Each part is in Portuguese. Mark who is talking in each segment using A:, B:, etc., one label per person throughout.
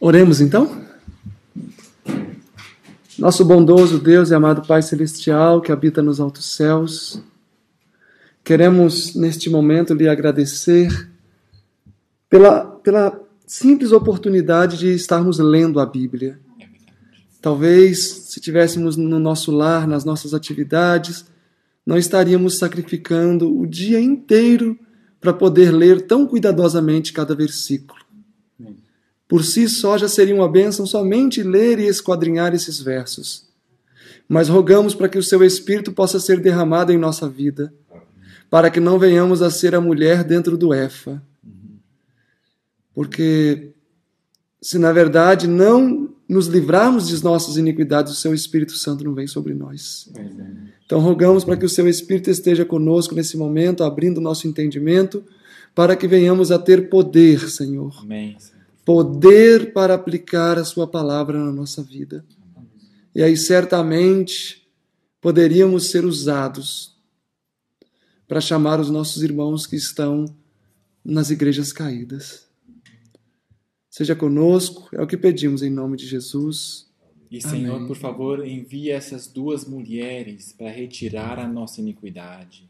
A: Oremos então? Nosso bondoso Deus e amado Pai Celestial que habita nos altos céus, queremos neste momento lhe agradecer pela simples oportunidade de estarmos lendo a Bíblia. Talvez, se estivéssemos no nosso lar, nas nossas atividades, não estaríamos sacrificando o dia inteiro para poder ler tão cuidadosamente cada versículo. Por si só já seria uma bênção somente ler e esquadrinhar esses versos. Mas rogamos para que o seu Espírito possa ser derramado em nossa vida, para que não venhamos a ser a mulher dentro do efa. Porque se na verdade não nos livrarmos de nossas iniquidades, o seu Espírito Santo não vem sobre nós. Então rogamos para que o seu Espírito esteja conosco nesse momento, abrindo o nosso entendimento, para que venhamos a ter poder, Senhor.
B: Amém.
A: Poder para aplicar a sua palavra na nossa vida. E aí certamente poderíamos ser usados para chamar os nossos irmãos que estão nas igrejas caídas. Seja conosco, é o que pedimos em nome de Jesus.
B: E Senhor,
A: Amém.
B: por favor, envie essas duas mulheres para retirar a nossa iniquidade.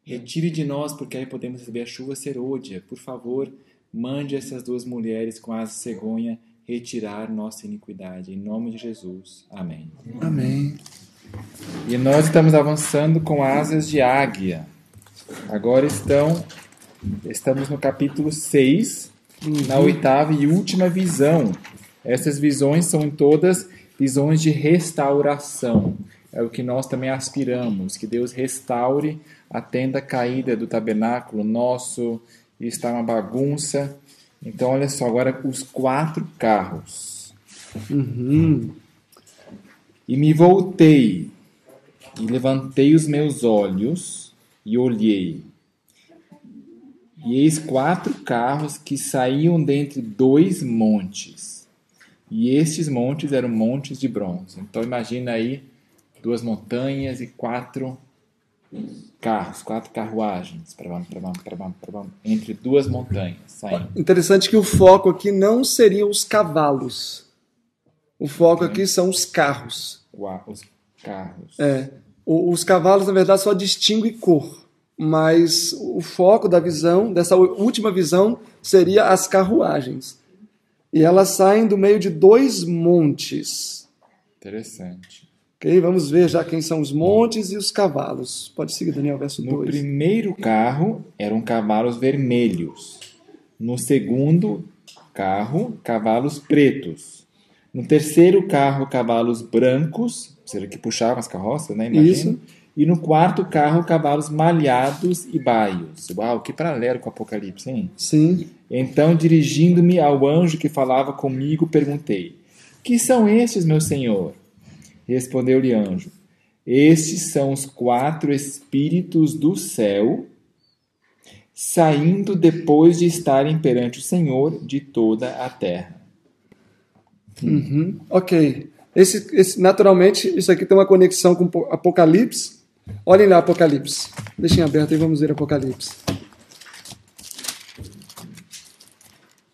B: Retire de nós, porque aí podemos receber a chuva serôdia. Por favor, mande essas duas mulheres com asa cegonha retirar nossa iniquidade. Em nome de Jesus. Amém.
A: Amém.
B: E nós estamos avançando com asas de águia. Agora estamos no capítulo 6, na 8ª e última visão. Essas visões são todas visões de restauração. É o que nós também aspiramos, que Deus restaure a tenda caída do tabernáculo nosso. Está uma bagunça. Então, olha só, agora os 4 carros. E me voltei, e levantei os meus olhos, e olhei. E eis 4 carros que saíam dentre 2 montes. E estes montes eram montes de bronze. Então, imagina aí 2 montanhas e 4 carros, 4 carruagens, entre 2 montanhas, saindo.
A: Interessante que o foco aqui não seriam os cavalos. O foco aqui são os carros.
B: Os carros.
A: Os cavalos, na verdade, só distinguem cor. Mas o foco da visão, dessa última visão, seria as carruagens. E elas saem do meio de 2 montes.
B: Interessante.
A: Ok, vamos ver já quem são os montes e os cavalos. Pode seguir, Daniel, verso 2.
B: No primeiro carro eram cavalos vermelhos. No segundo carro, cavalos pretos. No terceiro carro, cavalos brancos, seja que puxavam as carroças, né? Imagina.
A: Isso.
B: E no quarto carro, cavalos malhados e baios. Uau, que paralelo com o Apocalipse, hein?
A: Sim.
B: Então, dirigindo-me ao anjo que falava comigo, perguntei: que são estes, meu senhor? Respondeu-lhe anjo: estes são os 4 espíritos do céu, saindo depois de estarem perante o Senhor de toda a terra.
A: Ok. Naturalmente, isso aqui tem uma conexão com Apocalipse. Olhem lá Apocalipse. Deixem aberto e vamos ver Apocalipse.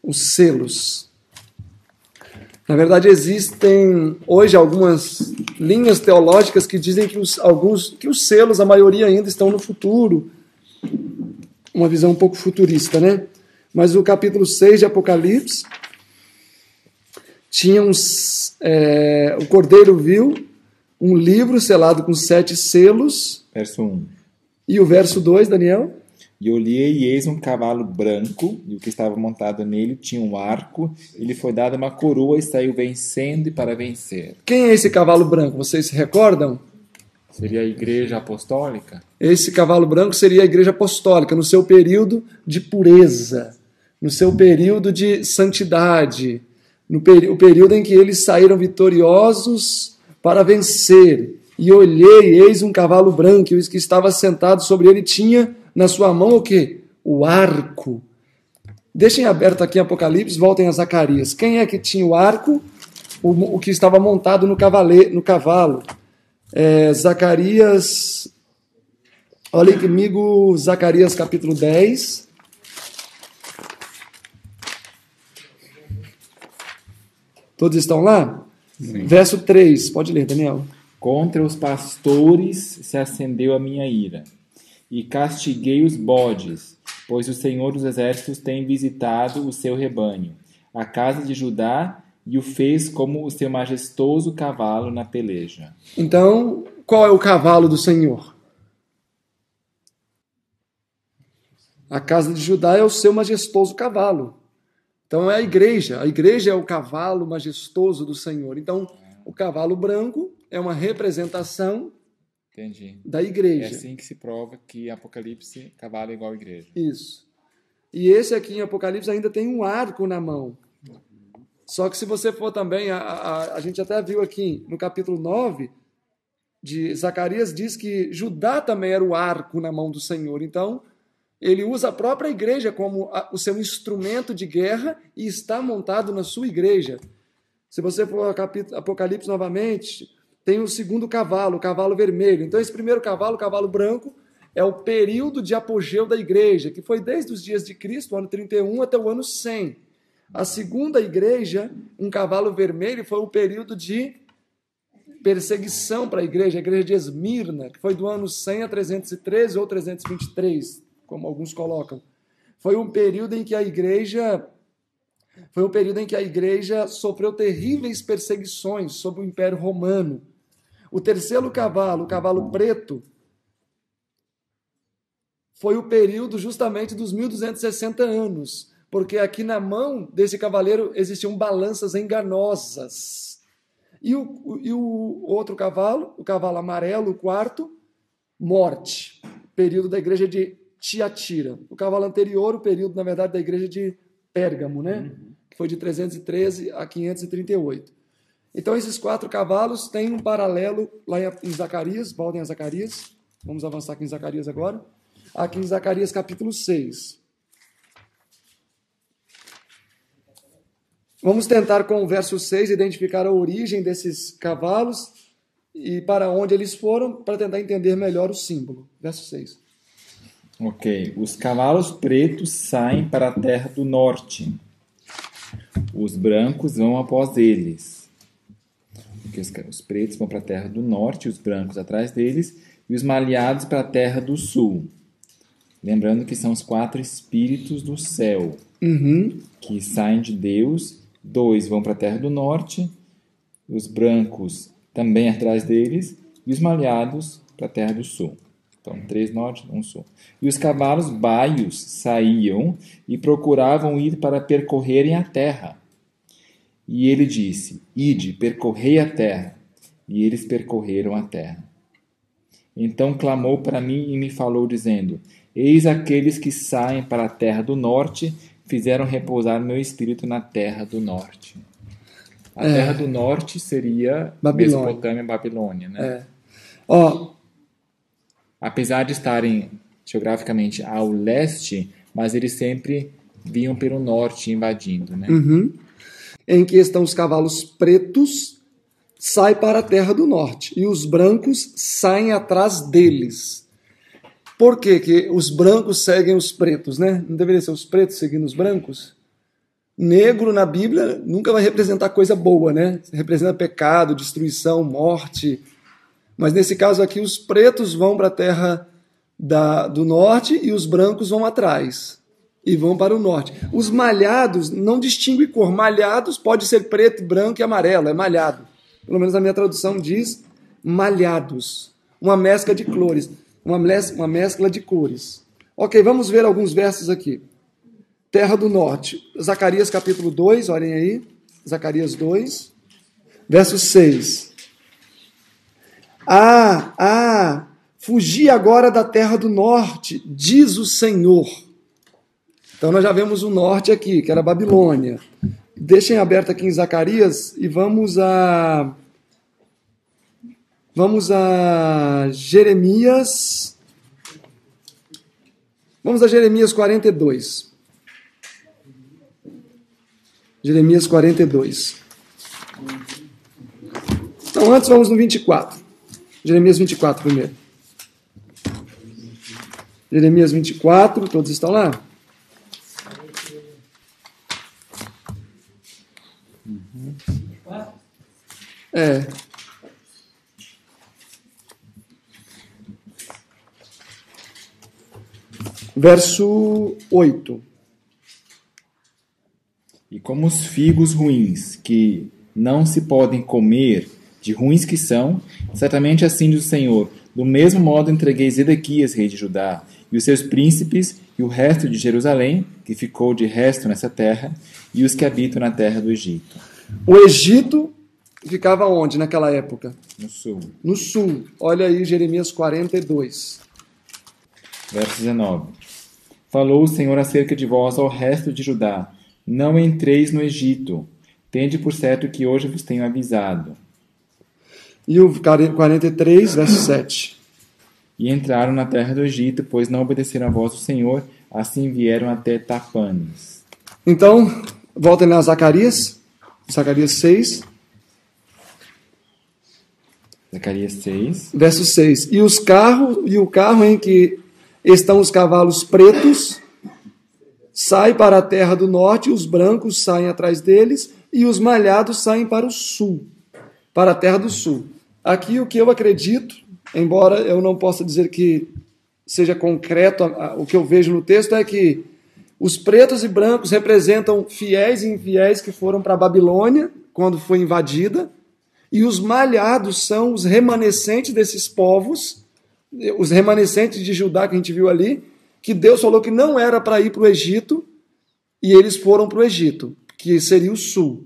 A: Os selos. Na verdade, existem hoje algumas linhas teológicas que dizem que os selos, a maioria ainda estão no futuro. Uma visão um pouco futurista, né? Mas o capítulo 6 de Apocalipse tinha o Cordeiro viu um livro selado com 7 selos.
B: Verso 1.
A: E o verso 2, Daniel?
B: E olhei, e eis um cavalo branco, e o que estava montado nele tinha um arco, e lhe foi dada uma coroa, e saiu vencendo e para vencer.
A: Quem é esse cavalo branco? Vocês se recordam?
B: Seria a igreja apostólica?
A: Esse cavalo branco seria a igreja apostólica, no seu período de pureza, no seu período de santidade, o período em que eles saíram vitoriosos para vencer. E olhei, eis um cavalo branco, e o que estava sentado sobre ele tinha na sua mão o quê? O arco. Deixem aberto aqui em Apocalipse, voltem a Zacarias. Quem é que tinha o arco? O que estava montado no cavalo. Zacarias, olhem comigo, Zacarias capítulo 10. Todos estão lá?
B: Sim.
A: Verso 3, pode ler, Daniel.
B: Contra os pastores se acendeu a minha ira, e castiguei os bodes, pois o Senhor dos Exércitos tem visitado o seu rebanho, a casa de Judá, e o fez como o seu majestoso cavalo na peleja.
A: Então, qual é o cavalo do Senhor? A casa de Judá é o seu majestoso cavalo. Então é a igreja é o cavalo majestoso do Senhor. Então, o cavalo branco é uma representação
B: Entendi.
A: da igreja.
B: É assim que se prova que em Apocalipse, cavalo é igual à igreja.
A: Isso. E esse aqui em Apocalipse ainda tem um arco na mão. Só que se você for também, a gente até viu aqui no capítulo 9 de Zacarias, diz que Judá também era o arco na mão do Senhor. Então, ele usa a própria igreja como o seu instrumento de guerra e está montado na sua igreja. Se você for ao Apocalipse novamente, tem o segundo cavalo, o cavalo vermelho. Então, esse primeiro cavalo, o cavalo branco, é o período de apogeu da igreja, que foi desde os dias de Cristo, o ano 31, até o ano 100. A segunda igreja, um cavalo vermelho, foi o período de perseguição para a igreja de Esmirna, que foi do ano 100 a 313 ou 323, como alguns colocam. Foi um período em que a igreja sofreu terríveis perseguições sob o Império Romano. O terceiro cavalo, o cavalo preto, foi o período justamente dos 1260 anos, porque aqui na mão desse cavaleiro existiam balanças enganosas. E o outro cavalo, o cavalo amarelo, o quarto, morte, período da igreja de Tiatira. O cavalo anterior, o período, na verdade, da igreja de Pérgamo, né? Que foi de 313 a 538. Então, esses 4 cavalos têm um paralelo lá em Zacarias, voltem a Zacarias, vamos avançar aqui em Zacarias agora, aqui em Zacarias capítulo 6. Vamos tentar com o verso 6 identificar a origem desses cavalos e para onde eles foram, para tentar entender melhor o símbolo. Verso 6.
B: Ok. Os cavalos pretos saem para a terra do norte. Os brancos vão após eles. Porque os pretos vão para a terra do norte, os brancos atrás deles, e os malhados para a terra do sul. Lembrando que são os 4 espíritos do céu, que saem de Deus. 2 vão para a terra do norte, os brancos também atrás deles, e os malhados para a terra do sul. Então, 3 norte, 1 sul. E os cavalos baios saíam e procuravam ir para percorrerem a terra. E ele disse: Ide, percorrei a terra. E eles percorreram a terra. Então clamou para mim e me falou, dizendo: Eis aqueles que saem para a terra do norte, fizeram repousar meu espírito na terra do norte. A terra do norte seria
A: Babilônia.
B: Mesopotâmia, Babilônia, né? Apesar de estarem geograficamente ao leste, mas eles sempre vinham pelo norte invadindo, né?
A: Em que estão os cavalos pretos, sai para a terra do norte, e os brancos saem atrás deles. Por quê que os brancos seguem os pretos, né? Não deveria ser os pretos seguindo os brancos? Negro na Bíblia nunca vai representar coisa boa, né? Representa pecado, destruição, morte. Mas nesse caso aqui, os pretos vão para a terra do norte e os brancos vão atrás. E vão para o norte. Os malhados não distinguem cor. Malhados pode ser preto, branco e amarelo. É malhado. Pelo menos a minha tradução diz malhados. Uma mescla de cores. Uma mescla de cores. Ok, vamos ver alguns versos aqui. Terra do norte. Zacarias capítulo 2, olhem aí. Zacarias 2, verso 6. Fugi agora da terra do norte, diz o Senhor. Então nós já vemos o norte aqui, que era Babilônia. Deixem aberto aqui em Zacarias e vamos a Jeremias. Vamos a Jeremias 42. Jeremias 42. Então antes vamos no 24. Jeremias 24 primeiro. Jeremias 24, todos estão lá? É. Verso 8.
B: E como os figos ruins, que não se podem comer, de ruins que são, certamente assim diz o Senhor, do mesmo modo entreguei Zedequias, rei de Judá, e os seus príncipes, e o resto de Jerusalém, que ficou de resto nessa terra, e os que habitam na terra do Egito.
A: O Egito ficava onde naquela época?
B: No sul.
A: No sul. Olha aí Jeremias 42.
B: Verso 19. Falou o Senhor acerca de vós ao resto de Judá, não entreis no Egito, tende por certo que hoje vos tenho avisado.
A: E o 43, verso 7.
B: E entraram na terra do Egito, pois não obedeceram a voz do Senhor, assim vieram até Tapanes.
A: Então, voltem lá a Zacarias 6.
B: Zacarias 6.
A: Verso 6. E o carro em que estão os cavalos pretos sai para a terra do norte, os brancos saem atrás deles, e os malhados saem para o sul, para a terra do sul. Aqui o que eu acredito, embora eu não possa dizer que seja concreto o que eu vejo no texto, é que os pretos e brancos representam fiéis e infiéis que foram para a Babilônia quando foi invadida, e os malhados são os remanescentes desses povos, os remanescentes de Judá que a gente viu ali, que Deus falou que não era para ir para o Egito, e eles foram para o Egito, que seria o sul.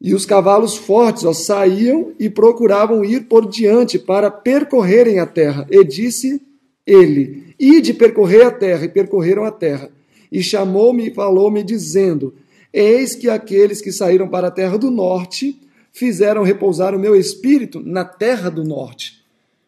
A: E os cavalos fortes saíam e procuravam ir por diante para percorrerem a terra. E disse ele, ide percorrer a terra, e percorreram a terra. E chamou-me e falou-me, dizendo, eis que aqueles que saíram para a terra do norte fizeram repousar o meu espírito na terra do norte.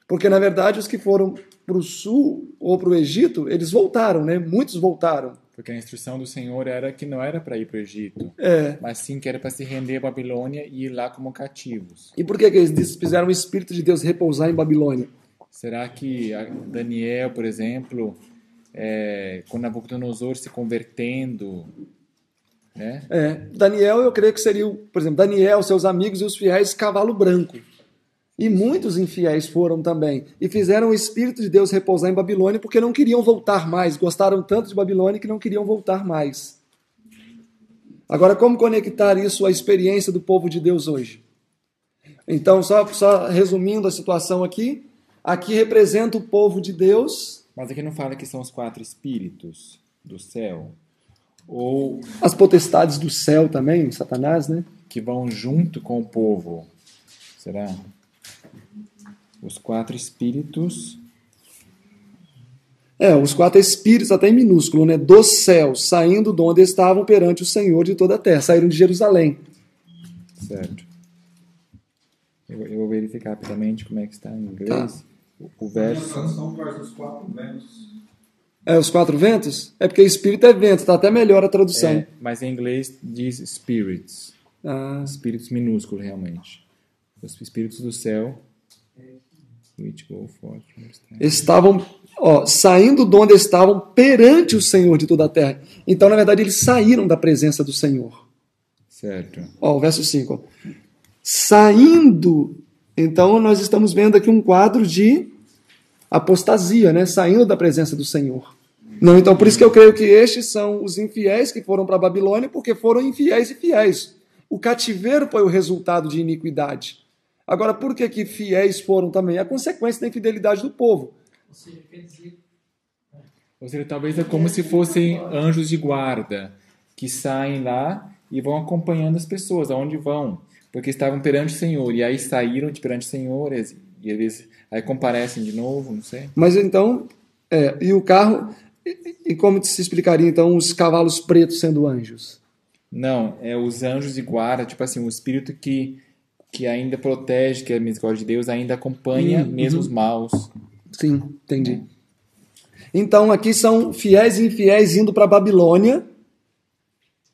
A: Porque, na verdade, os que foram para o sul ou para o Egito, eles voltaram, né? Muitos voltaram.
B: Porque a instrução do Senhor era que não era para ir para o Egito, mas sim que era para se render à Babilônia e ir lá como cativos.
A: E por que eles fizeram o Espírito de Deus repousar em Babilônia?
B: Será que Daniel, por exemplo, com Nabucodonosor se convertendo, né?
A: Daniel, eu creio que seria, por exemplo, Daniel, seus amigos e os fiéis, cavalo branco. E muitos infiéis foram também. E fizeram o Espírito de Deus repousar em Babilônia porque não queriam voltar mais. Gostaram tanto de Babilônia que não queriam voltar mais. Agora, como conectar isso à experiência do povo de Deus hoje? Então, só resumindo a situação aqui. Aqui representa o povo de Deus.
B: Mas aqui não fala que são os 4 espíritos do céu? Ou
A: as potestades do céu também, Satanás, né?
B: Que vão junto com o povo. Será? Os 4 espíritos.
A: Os 4 espíritos, até em minúsculo, né? Dos céus, saindo de onde estavam perante o Senhor de toda a terra. Saíram de Jerusalém.
B: Certo. Eu vou verificar rapidamente como é que está em inglês. O verso.
C: A tradução traz os 4 ventos.
A: Os 4 ventos? É porque espírito é vento, está até melhor a tradução.
B: Mas em inglês diz spirits. Espíritos minúsculos, realmente. Os espíritos do céu. Which go forth.
A: Estavam saindo de onde estavam perante o Senhor de toda a terra. Então, na verdade, eles saíram da presença do Senhor.
B: Certo.
A: O verso 5. Saindo. Então, nós estamos vendo aqui um quadro de apostasia, né? Saindo da presença do Senhor. Não, então, por isso que eu creio que estes são os infiéis que foram para a Babilônia, porque foram infiéis e fiéis. O cativeiro foi o resultado de iniquidade. Agora, por que fiéis foram também? É a consequência da infidelidade do povo.
B: Ou seja, talvez é como se fossem anjos de guarda, que saem lá e vão acompanhando as pessoas, aonde vão. Porque estavam perante o Senhor, e aí saíram de perante o Senhor, e eles aí comparecem de novo, não sei.
A: Mas então, e o carro, e como se explicaria então os cavalos pretos sendo anjos?
B: Não, os anjos de guarda, tipo assim, o espírito que ainda protege, que é a misericórdia de Deus, ainda acompanha mesmo os maus.
A: Sim, entendi. Então aqui são fiéis e infiéis indo para a Babilônia.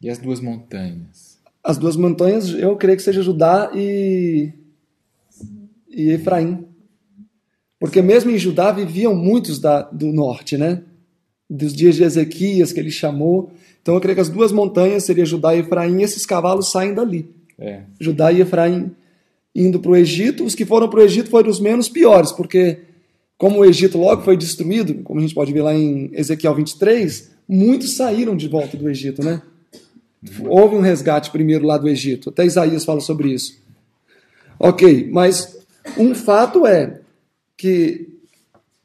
B: E as 2 montanhas?
A: As 2 montanhas, eu creio que seja Judá e Efraim. Porque mesmo em Judá viviam muitos do norte, né? dos dias de Ezequias, que ele chamou. Então eu creio que as duas montanhas seriam Judá e Efraim, e esses cavalos saem dali. Judá e Efraim indo para o Egito. Os que foram para o Egito foram os menos piores, porque como o Egito logo foi destruído, como a gente pode ver lá em Ezequiel 23, muitos saíram de volta do Egito, né? Houve um resgate primeiro lá do Egito. Até Isaías fala sobre isso. Ok, mas um fato é que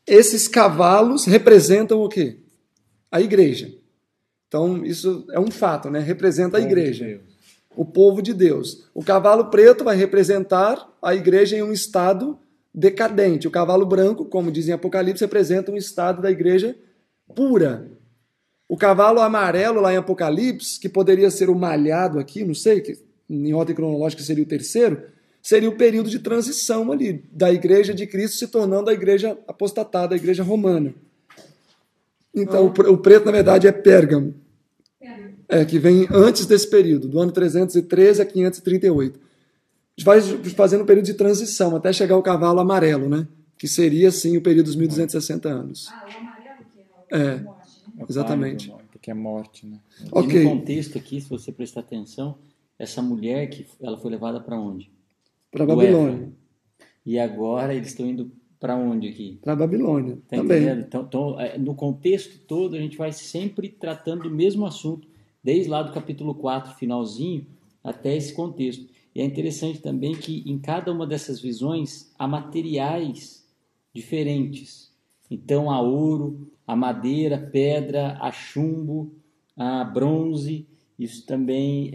A: esses cavalos representam o quê? A igreja. Então, isso é um fato, né? Representa a igreja. O povo de Deus. O cavalo preto vai representar a igreja em um estado decadente. O cavalo branco, como diz em Apocalipse, representa um estado da igreja pura. O cavalo amarelo lá em Apocalipse, que poderia ser o malhado aqui, não sei, que em ordem cronológica seria o terceiro, seria o período de transição ali, da igreja de Cristo se tornando a igreja apostatada, a igreja romana. Então, o preto, na verdade, é Pérgamo. Que vem antes desse período, do ano 313 a 538. Vai fazendo um período de transição, até chegar o cavalo amarelo, né? Que seria, sim, o período dos 1260 anos.
D: O amarelo que é a morte, né?
A: Exatamente.
B: Porque é morte, né?
A: Okay.
E: E no contexto aqui, se você prestar atenção, essa mulher, ela foi levada para onde?
A: Para Babilônia.
E: E agora eles estão indo para onde aqui?
A: Para Babilônia,
E: tá
A: também.
E: Então, no contexto todo, a gente vai sempre tratando do mesmo assunto, desde lá do capítulo 4, finalzinho, até esse contexto. E é interessante também que em cada uma dessas visões há materiais diferentes. Então, há ouro, há madeira, pedra, há chumbo, há bronze. Isso também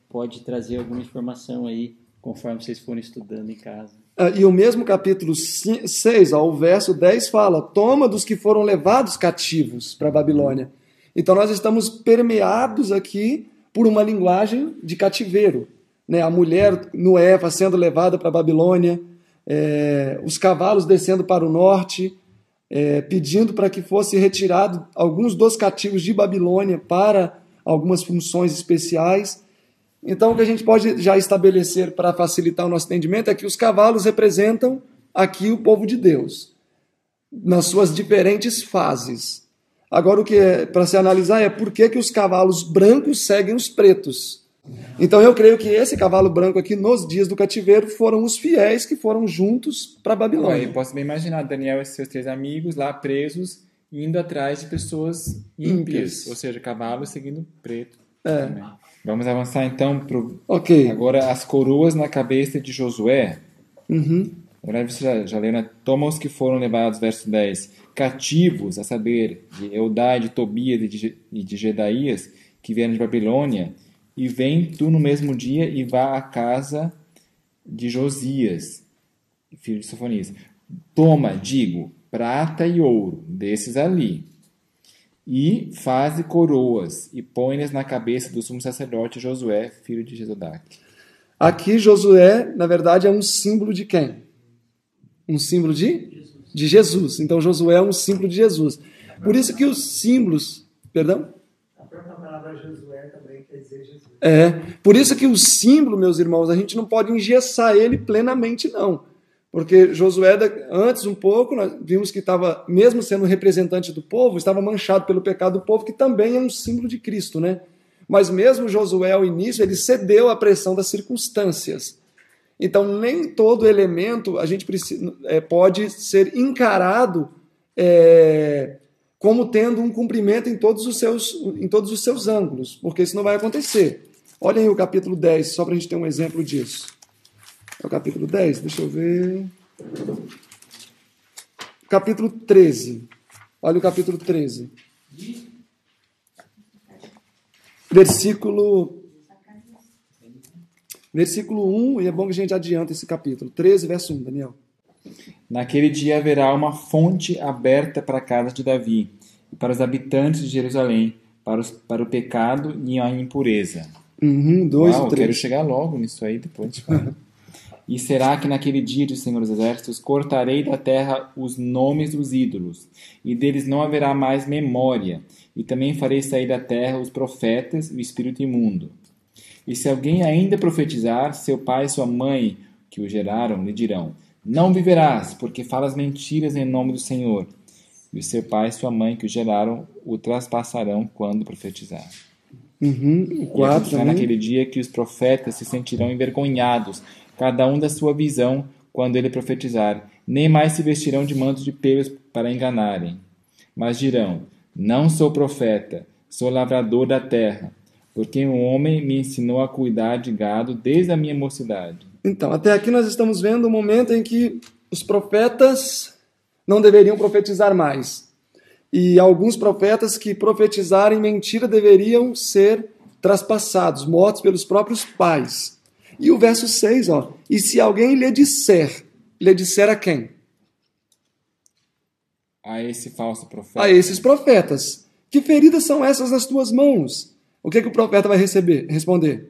E: pode trazer alguma informação aí, conforme vocês forem estudando em casa.
A: E o mesmo capítulo 6, o verso 10 fala: toma dos que foram levados cativos para a Babilônia. Então nós estamos permeados aqui por uma linguagem de cativeiro. Né? A mulher no Eva sendo levada para a Babilônia, os cavalos descendo para o norte, pedindo para que fosse retirado alguns dos cativos de Babilônia para algumas funções especiais. Então, o que a gente pode já estabelecer para facilitar o nosso entendimento é que os cavalos representam aqui o povo de Deus, nas suas diferentes fases. Agora, o que é para se analisar é por que os cavalos brancos seguem os pretos. Então, eu creio que esse cavalo branco aqui, nos dias do cativeiro, foram os fiéis que foram juntos para Babilônia.
B: Eu posso bem imaginar Daniel e seus 3 amigos lá presos, indo atrás de pessoas ímpias, ou seja, cavalos seguindo preto. Também. Vamos avançar então para agora as coroas na cabeça de Josué. Agora você já leu, né? Toma os que foram levados, verso 10, cativos, a saber, de Eudai, de Tobias e de Gedaías, que vieram de Babilônia, e vem tu no mesmo dia e vá à casa de Josias, filho de Sofonias. Toma, digo, prata e ouro, desses ali, e faze coroas, e põe-nas na cabeça do sumo sacerdote Josué, filho de Jesodaque.
A: Aqui Josué, na verdade, é um símbolo de quem? Um símbolo de Jesus. Então Josué é um símbolo de Jesus. Por isso que os símbolos... Perdão?
C: A própria palavra Josué também quer dizer Jesus.
A: Por isso que o símbolo, meus irmãos, a gente não pode engessar ele plenamente, não. Porque Josué, antes um pouco, nós vimos que estava, mesmo sendo representante do povo, estava manchado pelo pecado do povo, que também é um símbolo de Cristo, né? Mas mesmo Josué, ao início, ele cedeu à pressão das circunstâncias. Então, nem todo elemento a gente pode ser encarado como tendo um cumprimento em todos os seus ângulos, porque isso não vai acontecer. Olhem o capítulo 10, só para a gente ter um exemplo disso. É o capítulo 10, deixa eu ver. Capítulo 13. Olha o capítulo 13. Versículo 1, e é bom que a gente adianta esse capítulo. 13, verso 1, Daniel.
B: Naquele dia haverá uma fonte aberta para a casa de Davi, e para os habitantes de Jerusalém, para o pecado e a impureza.
A: 2 e 3.
B: Quero chegar logo nisso aí, depois a gente fala. E será que naquele dia, diz o Senhor dos Exércitos, cortarei da terra os nomes dos ídolos, e deles não haverá mais memória, e também farei sair da terra os profetas e o espírito imundo. E se alguém ainda profetizar, seu pai e sua mãe, que o geraram, lhe dirão: não viverás, porque falas mentiras em nome do Senhor. e o seu pai e sua mãe que o geraram o traspassarão quando profetizar.
A: O
B: E
A: 4
B: acontecerá
A: também.
B: naquele dia que os profetas se sentirão envergonhados, cada um da sua visão, quando ele profetizar. Nem mais se vestirão de mantos de pelos para enganarem. Mas dirão, não sou profeta, sou lavrador da terra, porque um homem me ensinou a cuidar de gado desde a minha mocidade.
A: Então, até aqui nós estamos vendo o momento em que os profetas não deveriam profetizar mais. E alguns profetas que profetizarem mentira deveriam ser traspassados, mortos pelos próprios pais. E o verso 6, ó, e se alguém lhe disser a quem?
B: A esse falso profeta.
A: A esses profetas. Que feridas são essas nas tuas mãos? O que o profeta vai responder?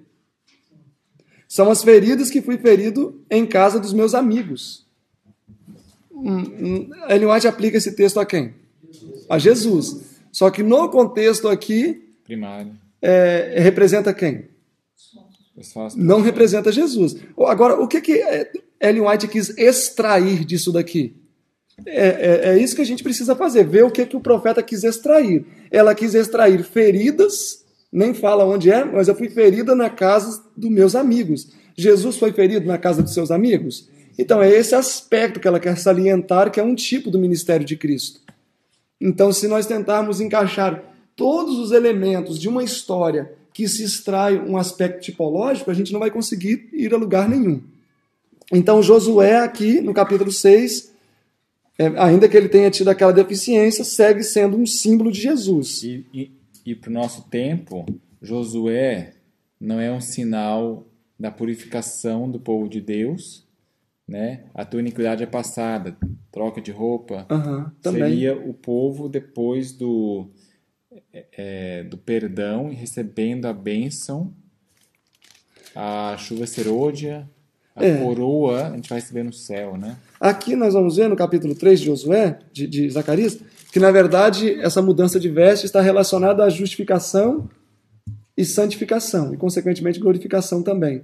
A: São as feridas que fui ferido em casa dos meus amigos. Ellen White aplica esse texto a quem? A Jesus. Só que no contexto aqui,
B: Primário.
A: representa quem?
B: Os falsos
A: Não
B: profetas.
A: representa Jesus. Agora, o que Ellen White quis extrair disso daqui? É isso que a gente precisa fazer, ver o que o profeta quis extrair. Ela quis extrair feridas, nem fala onde é, mas eu fui ferida na casa dos meus amigos. Jesus foi ferido na casa dos seus amigos? Então é esse aspecto que ela quer salientar, que é um tipo do ministério de Cristo. Então, se nós tentarmos encaixar todos os elementos de uma história que se extrai um aspecto tipológico, a gente não vai conseguir ir a lugar nenhum. Então, Josué aqui, no capítulo 6, ainda que ele tenha tido aquela deficiência, segue sendo um símbolo de Jesus.
B: E para o nosso tempo, Josué não é um sinal da purificação do povo de Deus, né? A tua iniquidade é passada, troca de roupa.
A: Também.
B: Seria o povo depois do perdão e recebendo a bênção, a chuva serôdia, a coroa, a gente vai receber no céu, né?
A: Aqui nós vamos ver no capítulo 3 de Josué, de Zacarias, que na verdade essa mudança de veste está relacionada à justificação e santificação, e consequentemente glorificação também.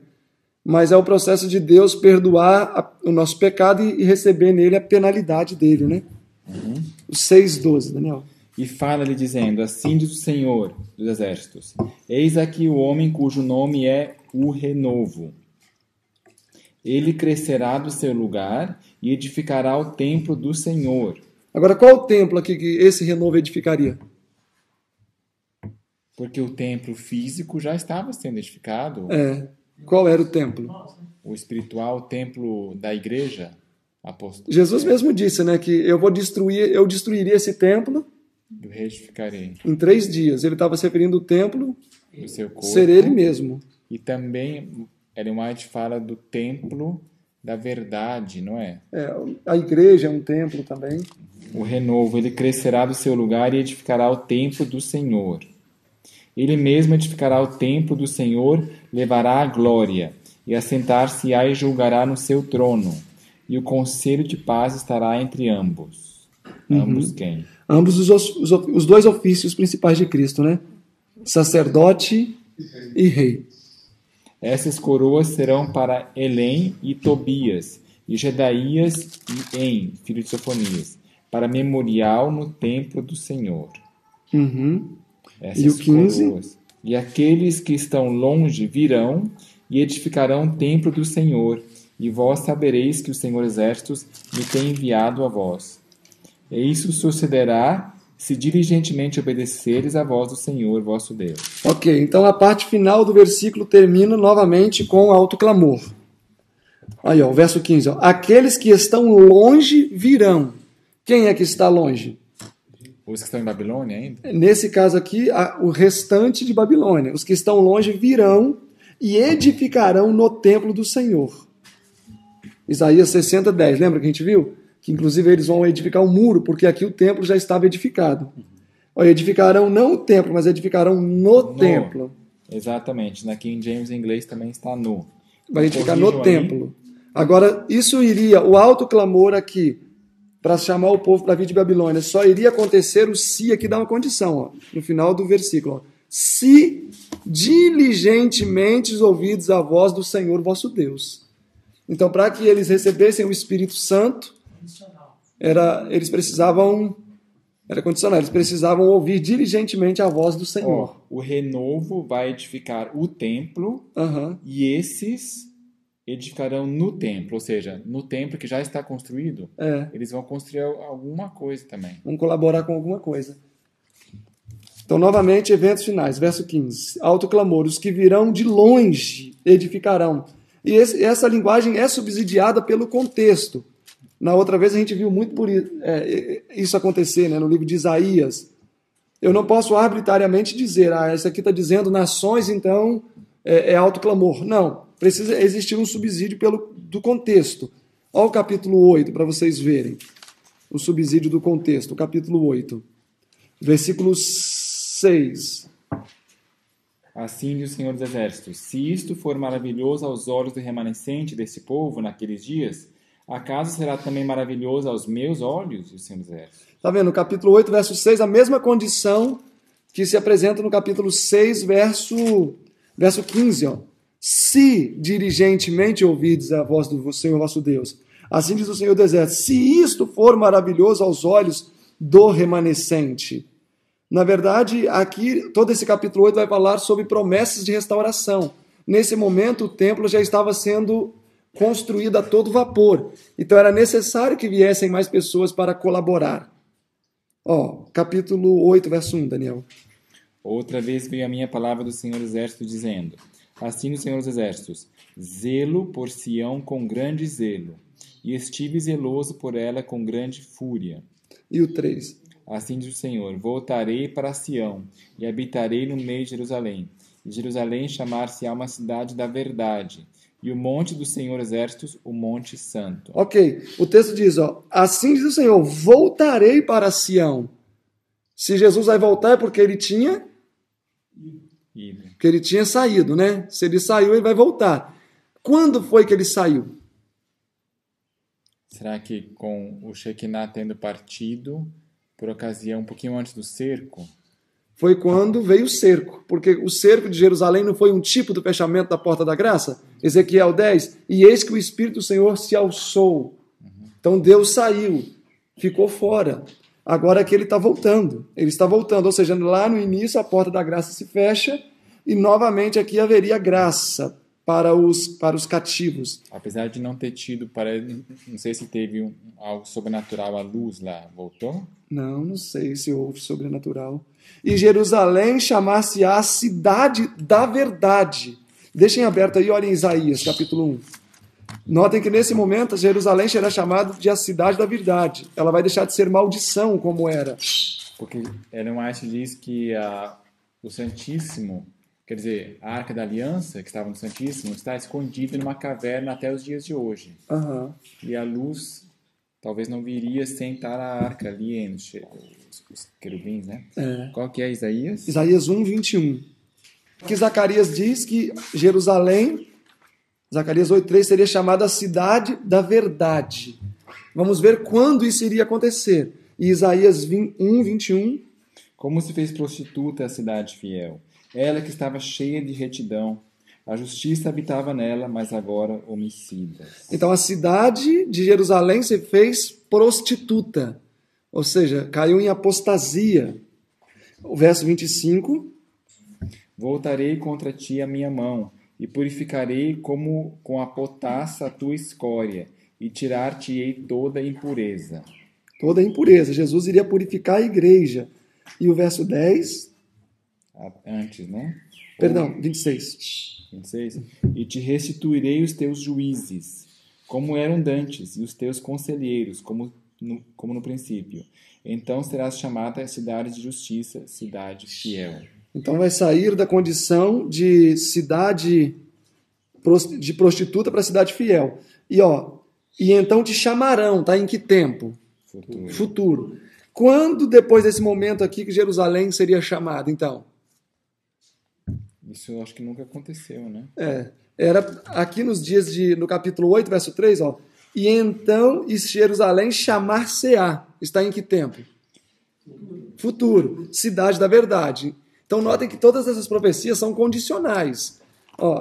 A: Mas é o processo de Deus perdoar o nosso pecado e receber nele a penalidade dele, né? O 6:12, Daniel.
B: E fala-lhe dizendo, assim diz o Senhor dos Exércitos, eis aqui o homem cujo nome é o Renovo. Ele crescerá do seu lugar e edificará o templo do Senhor.
A: Agora, qual o templo aqui que esse renovo edificaria?
B: Porque o templo físico já estava sendo edificado.
A: Qual era o templo?
B: O espiritual, o templo da igreja apostólica.
A: Jesus mesmo disse, né, que eu destruiria esse templo
B: Eu reedificarei
A: em 3 dias. Ele estava se referindo ao templo
B: o seu corpo.
A: ser ele mesmo.
B: E também Ellen White fala do templo da verdade, não é?
A: A igreja é um templo também.
B: O renovo, ele crescerá do seu lugar e edificará o templo do Senhor. Ele mesmo edificará o templo do Senhor, levará a glória, e assentar-se-á e julgará no seu trono. E o conselho de paz estará entre ambos. Ambos quem?
A: Ambos os 2 ofícios principais de Cristo, né? Sacerdote e rei.
B: Essas coroas serão para Elém e Tobias, e Jedaías e En, filho de Sofonias, para memorial no templo do Senhor. Essas
A: E o 15?
B: coroas. E aqueles que estão longe virão e edificarão o templo do Senhor, e vós sabereis que o Senhor Exércitos me tem enviado a vós. E isso sucederá se diligentemente obedeceres à voz do Senhor, vosso Deus.
A: Ok, então a parte final do versículo termina novamente com alto clamor. Aí, ó, o verso 15. Ó, aqueles que estão longe virão. Quem é que está longe?
B: Os que estão em Babilônia ainda?
A: Nesse caso aqui, o restante de Babilônia. Os que estão longe virão e edificarão no templo do Senhor. Isaías 60:10. Lembra que a gente viu? Que inclusive eles vão edificar um muro, porque aqui o templo já estava edificado. Edificarão não o templo, mas edificarão no templo.
B: Exatamente. Na King James em inglês também está no.
A: Vai edificar no templo. Agora, isso iria, o alto clamor aqui, para chamar o povo para vir de Babilônia, só iria acontecer o se aqui dá uma condição, ó, no final do versículo. Ó, se diligentemente ouvides a voz do Senhor vosso Deus. Então, para que eles recebessem o Espírito Santo, eles precisavam Era condicional, eles precisavam ouvir diligentemente a voz do Senhor.
B: O renovo vai edificar o templo e esses edificarão no templo, ou seja, no templo que já está construído, eles vão construir alguma coisa também.
A: Vão colaborar com alguma coisa. Então, novamente, eventos finais, verso 15. Alto clamor, os que virão de longe edificarão. E essa linguagem é subsidiada pelo contexto. Na outra vez a gente viu muito por isso acontecer, né, no livro de Isaías. Eu não posso arbitrariamente dizer, isso aqui está dizendo nações, então é alto clamor. Não, precisa existir um subsídio do contexto. Olha o capítulo 8, para vocês verem. O subsídio do contexto, o capítulo 8. Versículo 6.
B: Assim diz o Senhor dos Exércitos: se isto for maravilhoso aos olhos do remanescente desse povo naqueles dias, acaso será também maravilhoso aos meus olhos, diz o Senhor dos Exércitos?
A: Está vendo? No capítulo 8, verso 6, a mesma condição que se apresenta no capítulo 6, verso 15. Ó. Se diligentemente ouvides a voz do Senhor vosso Deus. Assim diz o Senhor dos Exércitos: se isto for maravilhoso aos olhos do remanescente. Na verdade, aqui, todo esse capítulo 8 vai falar sobre promessas de restauração. Nesse momento, o templo já estava sendo construído a todo vapor. Então, era necessário que viessem mais pessoas para colaborar. Capítulo 8, verso 1, Daniel.
B: Outra vez veio a minha palavra do Senhor dos Exércitos, dizendo: assim diz o Senhor dos Exércitos: zelo por Sião com grande zelo, e estive zeloso por ela com grande fúria.
A: E o 3.
B: Assim diz o Senhor: voltarei para Sião, e habitarei no meio de Jerusalém. E Jerusalém chamar-se-á uma cidade da verdade, e o monte do Senhor Exércitos, o monte santo.
A: Ok, o texto diz, assim diz o Senhor: voltarei para Sião. Se Jesus vai voltar é porque ele tinha saído, né? Se ele saiu, ele vai voltar. Quando foi que ele saiu?
B: Será que com o Shekinah tendo partido, por ocasião um pouquinho antes do cerco?
A: Foi quando veio o cerco, porque o cerco de Jerusalém não foi um tipo do fechamento da porta da graça? Ezequiel 10, e eis que o Espírito do Senhor se alçou. Então Deus saiu, ficou fora. Agora que ele está voltando, ou seja, lá no início a porta da graça se fecha e novamente aqui haveria graça para os cativos.
B: Apesar de não ter tido, não sei se teve algo sobrenatural, a luz lá, voltou?
A: Não sei se houve sobrenatural. E Jerusalém chamar-se-á a cidade da verdade. Deixem aberto aí, olhem Isaías, capítulo 1. Notem que nesse momento Jerusalém será chamada de a cidade da verdade. Ela vai deixar de ser maldição como era.
B: Porque Ellen White diz que o Santíssimo, quer dizer, a Arca da Aliança, que estava no Santíssimo, está escondida numa caverna até os dias de hoje. E a luz talvez não viria sem estar a arca ali entre os querubins, né? Qual que é Isaías?
A: Isaías 1, 21. Aqui Zacarias diz que Jerusalém, Zacarias 8:3, seria chamada a cidade da verdade. Vamos ver quando isso iria acontecer. E Isaías 1, 21.
B: Como se fez prostituta a cidade fiel, ela que estava cheia de retidão. A justiça habitava nela, mas agora homicidas.
A: Então a cidade de Jerusalém se fez prostituta, ou seja, caiu em apostasia. O verso 25.
B: Voltarei contra ti a minha mão, e purificarei como com a potassa a tua escória, e tirar-te-ei toda impureza.
A: Toda impureza. Jesus iria purificar a igreja. E o verso 10.
B: Antes, né?
A: Perdão, 26.
B: 26. E te restituirei os teus juízes, como eram dantes, e os teus conselheiros, como no princípio. Então serás chamada cidade de justiça, cidade fiel.
A: Então vai sair da condição de cidade de prostituta para cidade fiel. E então te chamarão, tá? Em que tempo? Futuro. Quando depois desse momento aqui que Jerusalém seria chamada, então?
B: Isso eu acho que nunca aconteceu, né?
A: Era aqui no capítulo 8, verso 3, e então Jerusalém chamar-se-á. Está em que tempo? Futuro. Cidade da verdade. Então notem que todas essas profecias são condicionais.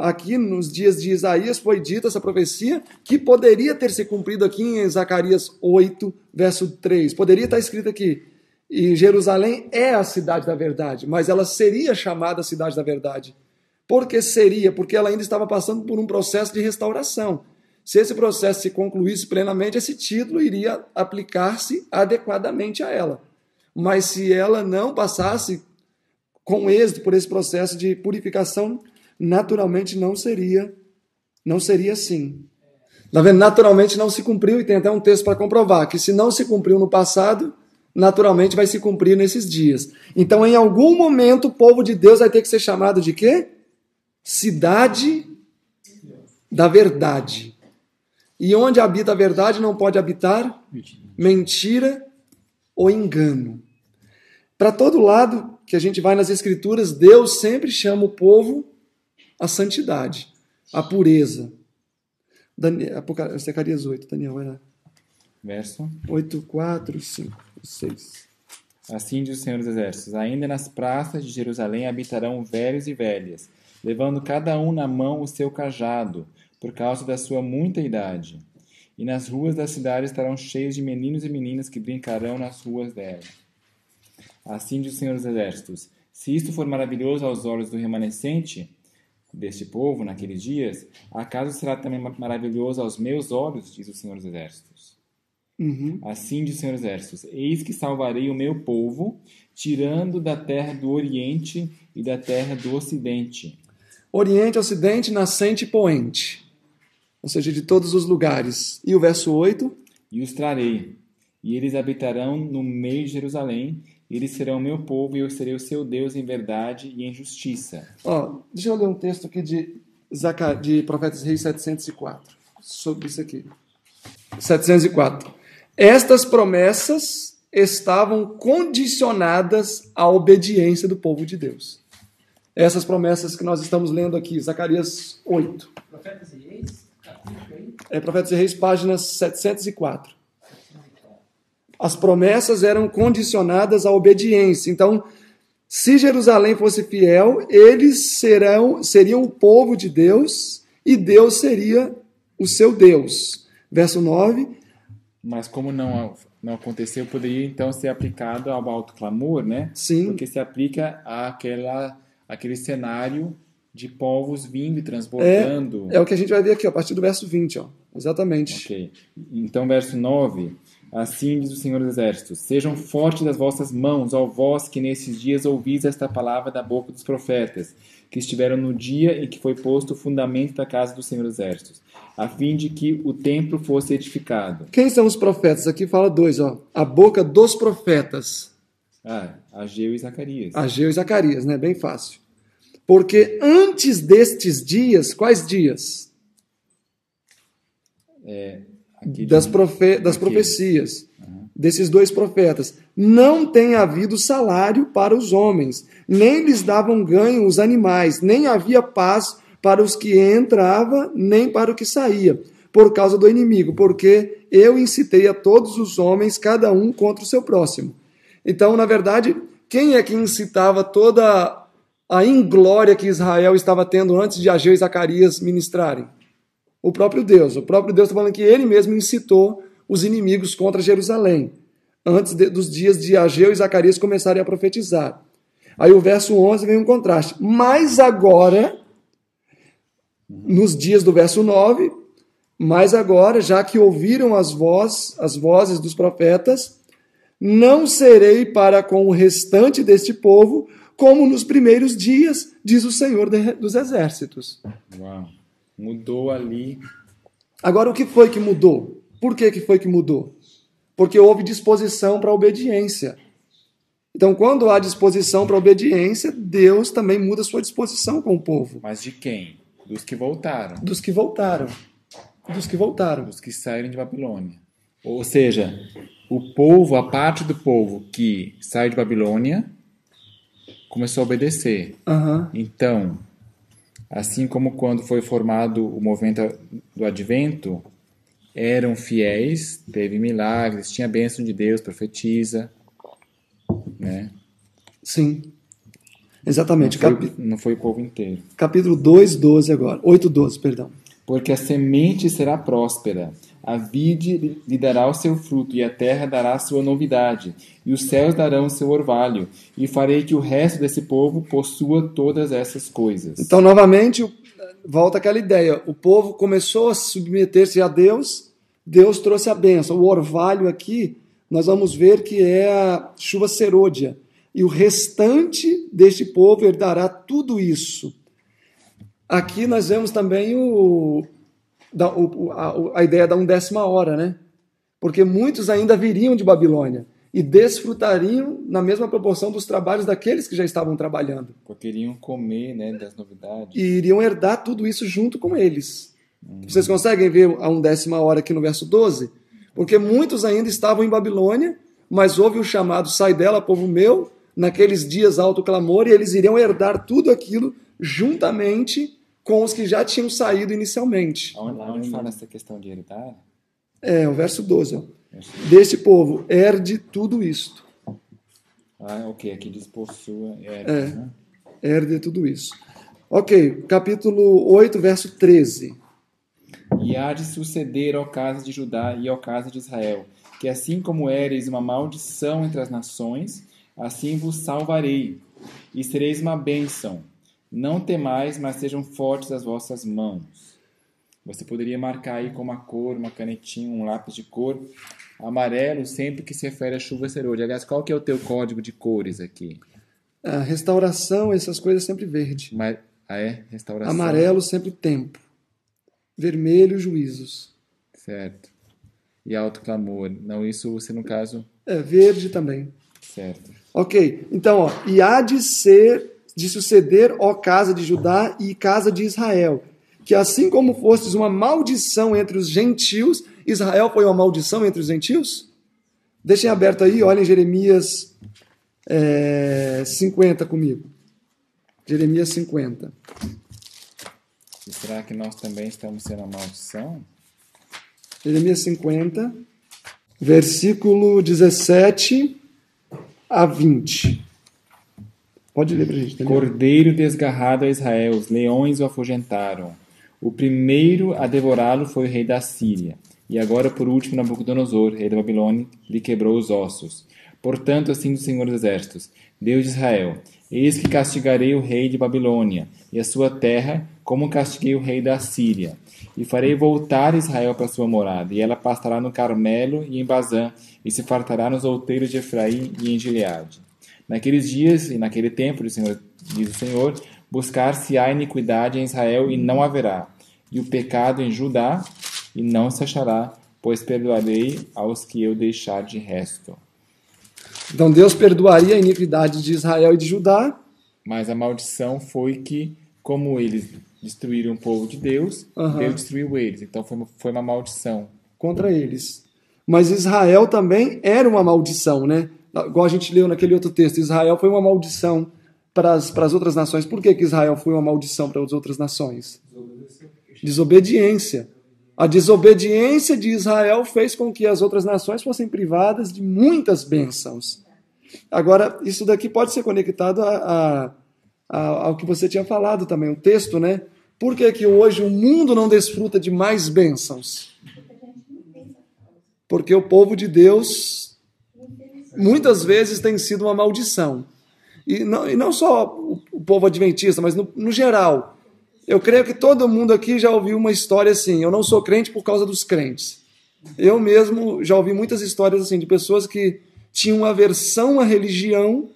A: Aqui nos dias de Isaías foi dita essa profecia que poderia ter se cumprido aqui em Zacarias 8, verso 3. Poderia estar escrito aqui: E Jerusalém é a cidade da verdade, mas ela seria chamada cidade da verdade. Por que seria? Porque ela ainda estava passando por um processo de restauração. Se esse processo se concluísse plenamente, esse título iria aplicar-se adequadamente a ela. Mas se ela não passasse com êxito por esse processo de purificação, naturalmente não seria assim. Tá vendo? Naturalmente não se cumpriu, e tem até um texto para comprovar que se não se cumpriu no passado, naturalmente vai se cumprir nesses dias. Então, em algum momento, o povo de Deus vai ter que ser chamado de quê? Cidade da verdade. E onde habita a verdade não pode habitar mentira ou engano. Para todo lado que a gente vai nas Escrituras, Deus sempre chama o povo à santidade, à pureza. Zacarias 8, Daniel, vai lá.
B: Verso
A: 8, 4, 5, 6.
B: Assim diz o Senhor dos Exércitos: ainda nas praças de Jerusalém habitarão velhos e velhas, levando cada um na mão o seu cajado, por causa da sua muita idade. E nas ruas da cidade estarão cheios de meninos e meninas que brincarão nas ruas dela. Assim diz o Senhor dos Exércitos: se isto for maravilhoso aos olhos do remanescente deste povo naqueles dias, acaso será também maravilhoso aos meus olhos, diz o Senhor dos Exércitos. Assim diz o Senhor dos Exércitos: eis que salvarei o meu povo, tirando da terra do Oriente e da terra do Ocidente.
A: Oriente, Ocidente, nascente e poente. Ou seja, de todos os lugares. E o verso 8?
B: E os trarei, e eles habitarão no meio de Jerusalém, e eles serão meu povo, e eu serei o seu Deus em verdade e em justiça.
A: Deixa eu ler um texto aqui de Profetas Reis 704, sobre isso aqui. 704. Estas promessas estavam condicionadas à obediência do povo de Deus. Essas promessas que nós estamos lendo aqui, Zacarias 8.
C: Profetas e Reis, capítulo aí.
A: Profetas e Reis, páginas 704. As promessas eram condicionadas à obediência. Então, se Jerusalém fosse fiel, eles seriam o povo de Deus e Deus seria o seu Deus. Verso 9.
B: Mas como não aconteceu, poderia então ser aplicado ao alto clamor, né?
A: Sim.
B: Porque se aplica àquele cenário de povos vindo e transbordando.
A: É o que a gente vai ver aqui, a partir do verso 20. Exatamente.
B: Ok. Então, verso 9. Assim diz o Senhor dos Exércitos: sejam fortes as vossas mãos, ó vós que nesses dias ouvis esta palavra da boca dos profetas, que estiveram no dia em que foi posto o fundamento da casa do Senhor dos Exércitos, a fim de que o templo fosse edificado.
A: Quem são os profetas? Aqui fala dois, a boca dos profetas.
B: Ageu e Zacarias.
A: Ageu e Zacarias, né? Bem fácil. Porque antes destes dias, quais dias? Das profecias, desses dois profetas. Não tem havido salário para os homens, nem lhes davam ganho os animais, nem havia paz para os que entrava, nem para o que saía, por causa do inimigo, porque eu incitei a todos os homens, cada um contra o seu próximo. Então, na verdade, quem é que incitava toda a inglória que Israel estava tendo antes de Ageu e Zacarias ministrarem? O próprio Deus. O próprio Deus está falando que ele mesmo incitou os inimigos contra Jerusalém, antes dos dias de Ageu e Zacarias começarem a profetizar. Aí o verso 11 vem um contraste. Mas agora, nos dias do verso 9, mas agora, já que ouviram as vozes dos profetas, não serei para com o restante deste povo como nos primeiros dias, diz o Senhor dos Exércitos.
B: Uau. Mudou ali.
A: Agora, o que foi que mudou? Por que foi que mudou? Porque houve disposição para a obediência. Então, quando há disposição para a obediência, Deus também muda a sua disposição com o povo.
B: Mas de quem? Dos que voltaram.
A: Dos que voltaram. Dos que voltaram.
B: Dos que saíram de Babilônia. Ou seja, o povo, a parte do povo que saiu de Babilônia, começou a obedecer. Então, assim como quando foi formado o movimento do Advento, eram fiéis, teve milagres, tinha a bênção de Deus, profetiza, né?
A: Sim, exatamente.
B: Não foi o povo inteiro.
A: Capítulo 2:12 agora. 8:12, perdão.
B: porque a semente será próspera. A vide lhe dará o seu fruto, e a terra dará a sua novidade, e os céus darão o seu orvalho, e farei que o resto desse povo possua todas essas coisas.
A: Então, novamente, volta aquela ideia. O povo começou a submeter-se a Deus, Deus trouxe a bênção. O orvalho aqui, nós vamos ver que é a chuva serôdia. E o restante deste povo herdará tudo isso. Aqui nós vemos também a ideia da 1/10 hora, né? Porque muitos ainda viriam de Babilônia e desfrutariam na mesma proporção dos trabalhos daqueles que já estavam trabalhando.
B: Porque iriam comer, né, das novidades.
A: E iriam herdar tudo isso junto com eles. Vocês conseguem ver a 1/10 hora aqui no verso 12? Porque muitos ainda estavam em Babilônia, mas houve o chamado, sai dela, povo meu, naqueles dias alto clamor, e eles iriam herdar tudo aquilo juntamente com os que já tinham saído inicialmente.
B: Onde fala essa questão de herdar?
A: O verso 12. Ó. Deste povo, herde tudo isto.
B: Ok, aqui diz possua,
A: né? Herde tudo isso. Ok, capítulo 8, verso 13.
B: E há de suceder ao casa de Judá e ao casa de Israel, que assim como éreis uma maldição entre as nações, assim vos salvarei, e sereis uma bênção. Não temais, mas sejam fortes as vossas mãos. Você poderia marcar aí com uma cor, uma canetinha, um lápis de cor, amarelo, sempre que se refere à chuva serôdia. Aliás, qual que é o teu código de cores aqui?
A: A restauração, essas coisas sempre verde.
B: Restauração.
A: Amarelo, sempre tempo. Vermelho, juízos.
B: Certo. E alto clamor. Não, isso você, no caso...
A: Verde também.
B: Certo.
A: Ok, então, e há de suceder, ó casa de Judá e casa de Israel, que assim como fostes uma maldição entre os gentios, Israel foi uma maldição entre os gentios? Deixem aberto aí, olhem Jeremias 50 comigo. Jeremias 50.
B: E será que nós também estamos sendo uma maldição?
A: Jeremias 50, versículo 17 a 20. Pode ler para a gente. Entendeu?
B: Cordeiro desgarrado a Israel, os leões o afugentaram. O primeiro a devorá-lo foi o rei da Síria. E agora, por último, Nabucodonosor, rei da Babilônia, lhe quebrou os ossos. Portanto, assim diz o Senhor dos Exércitos, Deus de Israel, eis que castigarei o rei de Babilônia e a sua terra, como castiguei o rei da Síria. E farei voltar Israel para sua morada, e ela pastará no Carmelo e em Bazã, e se fartará nos outeiros de Efraim e em Gileade. Naqueles dias e naquele tempo, diz o Senhor, buscar-se-á iniquidade em Israel e não haverá, e o pecado em Judá e não se achará, pois perdoarei aos que eu deixar de resto.
A: Então Deus perdoaria a iniquidade de Israel e de Judá.
B: Mas a maldição foi que, como eles destruíram o povo de Deus, Deus destruiu eles. Então foi uma maldição.
A: Contra eles. Mas Israel também era uma maldição, né? Igual a gente leu naquele outro texto, Israel foi uma maldição para as outras nações. Por que Israel foi uma maldição para as outras nações? Desobediência. A desobediência de Israel fez com que as outras nações fossem privadas de muitas bênçãos. Agora, isso daqui pode ser conectado ao que você tinha falado também, o texto, né? Por que hoje o mundo não desfruta de mais bênçãos? Porque o povo de Deus muitas vezes tem sido uma maldição. E não só o povo adventista, mas no geral. Eu creio que todo mundo aqui já ouviu uma história assim, eu não sou crente por causa dos crentes. Eu mesmo já ouvi muitas histórias assim de pessoas que tinham aversão à religião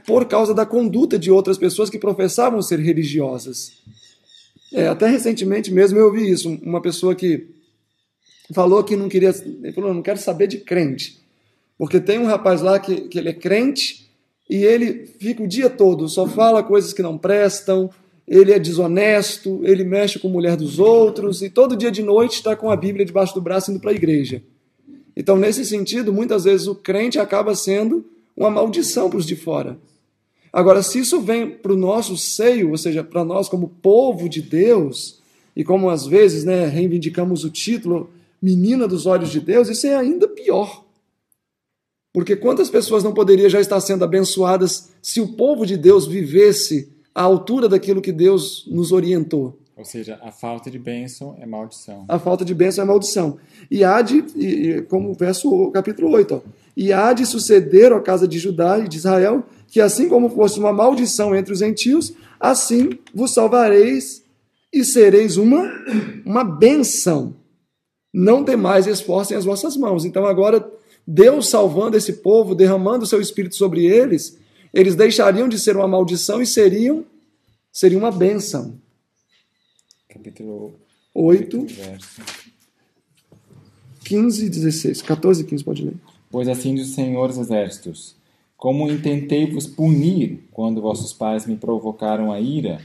A: por causa da conduta de outras pessoas que professavam ser religiosas. Até recentemente mesmo eu ouvi isso, uma pessoa que falou que não queria, ele falou, não quero saber de crente, porque tem um rapaz lá que ele é crente e ele fica o dia todo, só fala coisas que não prestam, ele é desonesto, ele mexe com a mulher dos outros e todo dia de noite está com a Bíblia debaixo do braço indo para a igreja. Então, nesse sentido, muitas vezes o crente acaba sendo uma maldição para os de fora. Agora, se isso vem para o nosso seio, ou seja, para nós como povo de Deus, e como às vezes reivindicamos o título menina dos olhos de Deus, isso é ainda pior. Porque quantas pessoas não poderiam já estar sendo abençoadas se o povo de Deus vivesse à altura daquilo que Deus nos orientou?
B: Ou seja, a falta de bênção é maldição.
A: A falta de bênção é maldição. E há de, como verso capítulo 8, ó, e há de suceder à casa de Judá e de Israel, que assim como fosse uma maldição entre os gentios, assim vos salvareis e sereis uma bênção. Não temais e esforcem as vossas mãos. Então agora, Deus salvando esse povo, derramando o seu Espírito sobre eles, eles deixariam de ser uma maldição e seriam uma bênção.
B: Capítulo
A: 8,
B: verso.
A: 15 e 16. 14 e 15, pode ler.
B: Pois assim diz o Senhor dos Exércitos: como intentei vos punir quando vossos pais me provocaram a ira,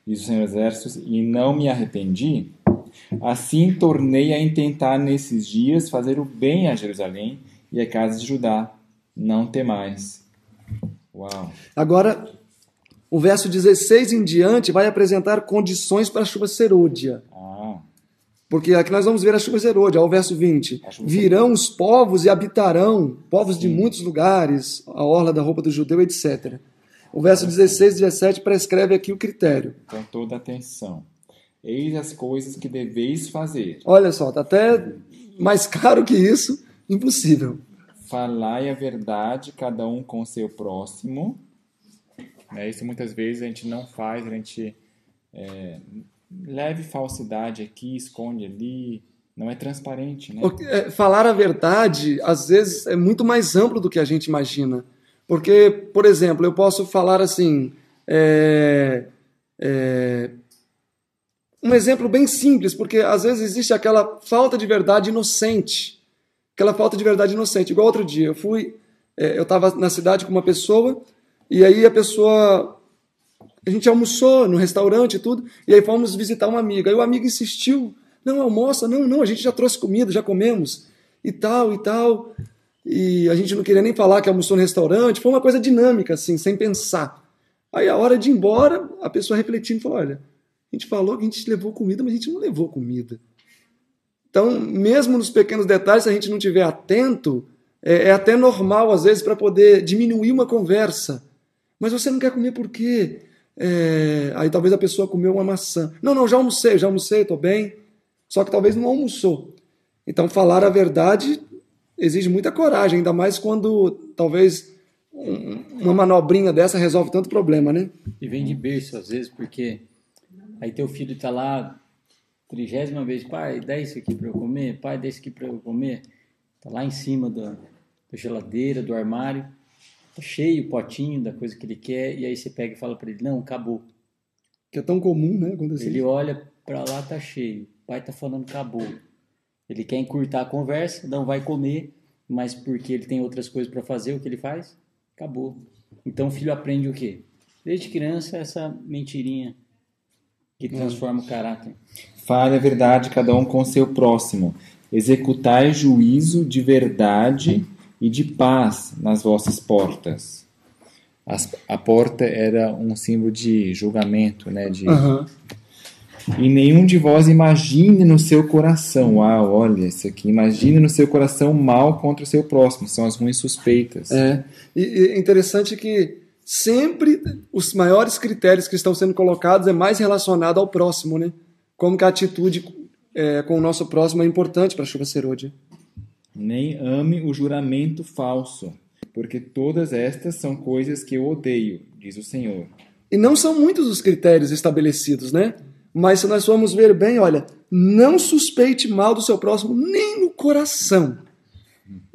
B: diz o Senhor dos Exércitos, e não me arrependi, assim tornei a intentar nesses dias fazer o bem a Jerusalém e a casa de Judá. Não temais. Uau!
A: Agora, o verso 16 em diante vai apresentar condições para a chuva serôdia. Porque aqui nós vamos ver a chuva serôdia, ao verso 20. Virão os povos e habitarão, povos de muitos lugares, a orla da roupa do judeu, etc. O verso 16 e 17 prescreve aqui o critério.
B: Então, toda atenção. Eis as coisas que deveis fazer.
A: Olha só, está até mais caro que isso, impossível.
B: Falai a verdade, cada um com o seu próximo. Isso muitas vezes a gente não faz, a gente leve falsidade aqui, esconde ali, não é transparente, né?
A: Falar a verdade, às vezes, é muito mais amplo do que a gente imagina. Porque, por exemplo, eu posso falar assim, um exemplo bem simples, porque às vezes existe aquela falta de verdade inocente. Aquela falta de verdade inocente. Igual outro dia, eu estava na cidade com uma pessoa, e aí a gente almoçou no restaurante e tudo, e aí fomos visitar uma amiga. Aí o amigo insistiu, não, almoça, não, a gente já trouxe comida, já comemos, e tal. E a gente não queria nem falar que almoçou no restaurante, foi uma coisa dinâmica, assim, sem pensar. Aí a hora de ir embora, a pessoa refletindo falou, olha, a gente falou que a gente levou comida, mas a gente não levou comida. Então, mesmo nos pequenos detalhes, se a gente não estiver atento, é até normal, às vezes, para poder diminuir uma conversa. Mas você não quer comer por quê? Aí talvez a pessoa comeu uma maçã. Não, já almocei, estou bem. Só que talvez não almoçou. Então, falar a verdade exige muita coragem, ainda mais quando talvez uma manobrinha dessa resolve tanto problema, né?
E: E vem de berço, às vezes, porque aí teu filho está lá 30ª vez, pai, dá isso aqui para eu comer, pai, dá isso aqui para eu comer. Está lá em cima da geladeira, do armário, tá cheio o potinho da coisa que ele quer, e aí você pega e fala para ele, não, acabou.
A: Que é tão comum, né? Acontecer.
E: Ele olha para lá, tá cheio, o pai tá falando acabou. Ele quer encurtar a conversa, não vai comer, mas porque ele tem outras coisas para fazer, o que ele faz? Acabou. Então o filho aprende o quê? Desde criança, essa mentirinha que transforma o caráter.
B: Fale a verdade, cada um com o seu próximo. Executai juízo de verdade e de paz nas vossas portas. A porta era um símbolo de julgamento, né? E nenhum de vós imagine no seu coração. Olha isso aqui. Imagine no seu coração mal contra o seu próximo. São as ruins suspeitas.
A: E é interessante que sempre os maiores critérios que estão sendo colocados é mais relacionado ao próximo, né? Como que a atitude com o nosso próximo é importante para a chuva serôdia.
B: Nem ame o juramento falso, porque todas estas são coisas que eu odeio, diz o Senhor.
A: E não são muitos os critérios estabelecidos, né? Mas se nós formos ver bem, olha, não suspeite mal do seu próximo nem no coração.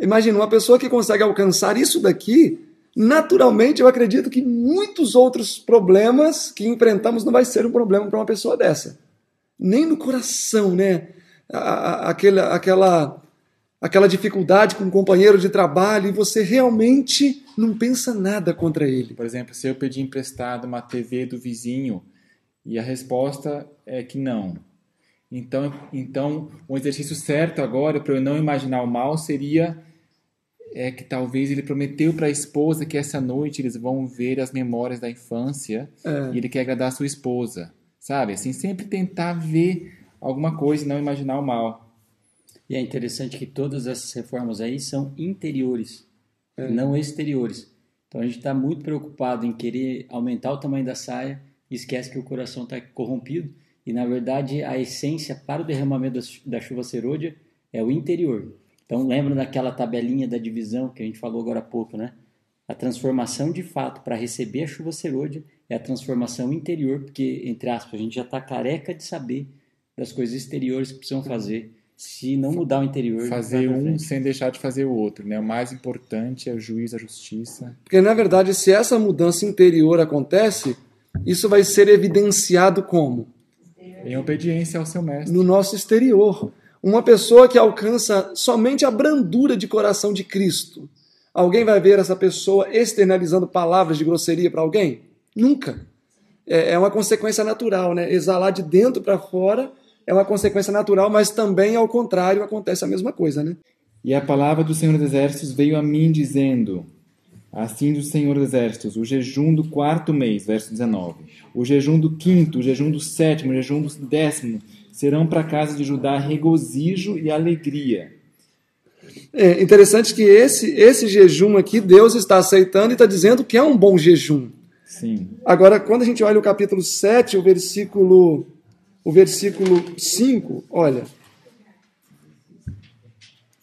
A: Imagina, uma pessoa que consegue alcançar isso daqui, naturalmente eu acredito que muitos outros problemas que enfrentamos não vai ser um problema para uma pessoa dessa. Nem no coração, né? Aquela dificuldade com um companheiro de trabalho e você realmente não pensa nada contra ele.
B: Por exemplo, se eu pedir emprestado uma TV do vizinho e a resposta é que não. Então um exercício certo agora para eu não imaginar o mal seria que talvez ele prometeu para a esposa que essa noite eles vão ver as memórias da infância e ele quer agradar a sua esposa. Sabe? Assim, sempre tentar ver alguma coisa e não imaginar o mal.
E: E é interessante que todas essas reformas aí são interiores, não exteriores. Então a gente está muito preocupado em querer aumentar o tamanho da saia e esquece que o coração está corrompido. E, na verdade, a essência para o derramamento da chuva serôdia é o interior. Então, lembra daquela tabelinha da divisão que a gente falou agora há pouco, né? A transformação de fato para receber a chuva serôdia é a transformação interior, porque, entre aspas, a gente já está careca de saber das coisas exteriores que precisam fazer. Se não mudar o interior...
B: Fazer um sem deixar de fazer o outro, né? O mais importante é o juízo, a justiça.
A: Porque, na verdade, se essa mudança interior acontece, isso vai ser evidenciado como?
B: Em obediência ao seu mestre.
A: No nosso exterior. Uma pessoa que alcança somente a brandura de coração de Cristo, alguém vai ver essa pessoa externalizando palavras de grosseria para alguém? Nunca. É uma consequência natural, né? Exalar de dentro para fora é uma consequência natural, mas também, ao contrário, acontece a mesma coisa, né?
B: E a palavra do Senhor dos Exércitos veio a mim dizendo, assim do Senhor dos Exércitos, o jejum do 4º mês, verso 19, o jejum do 5º, o jejum do 7º, o jejum do 10º, serão para a casa de Judá regozijo e alegria.
A: É interessante que esse jejum aqui, Deus está aceitando e está dizendo que é um bom jejum.
B: Sim.
A: Agora, quando a gente olha o capítulo 7, o versículo 5, olha.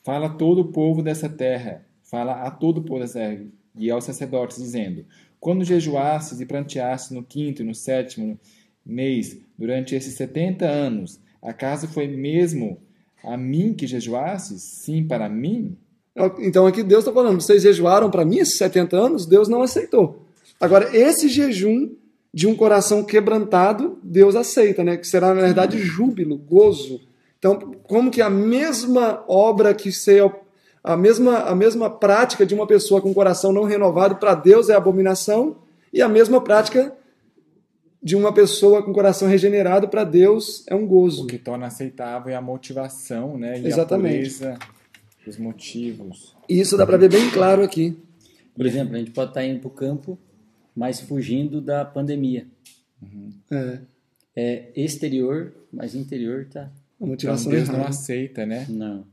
B: Fala a todo o povo dessa terra, fala a todo o povo dessa terra, e aos sacerdotes, dizendo, quando jejuastes e pranteastes no 5º e no 7º mês, durante esses 70 anos, acaso foi mesmo a mim que jejuastes? Sim, para mim?
A: Então aqui Deus está falando, vocês jejuaram para mim esses 70 anos? Deus não aceitou. Agora, esse jejum de um coração quebrantado, Deus aceita, né? Que será, na verdade, júbilo, gozo. Então, como que a mesma obra que seja a mesma prática de uma pessoa com o coração não renovado para Deus é abominação, e a mesma prática de uma pessoa com o coração regenerado para Deus é um gozo.
B: O que torna aceitável é a motivação, né? E
A: Exatamente.
B: a pureza dos motivos.
A: E isso dá para ver bem claro aqui.
E: Por exemplo, a gente pode estar indo para o campo, mas fugindo da pandemia. É exterior, mas interior está...
A: A
B: Então
A: motivação
B: Deus não
A: errada.
B: aceita, né?
E: Não.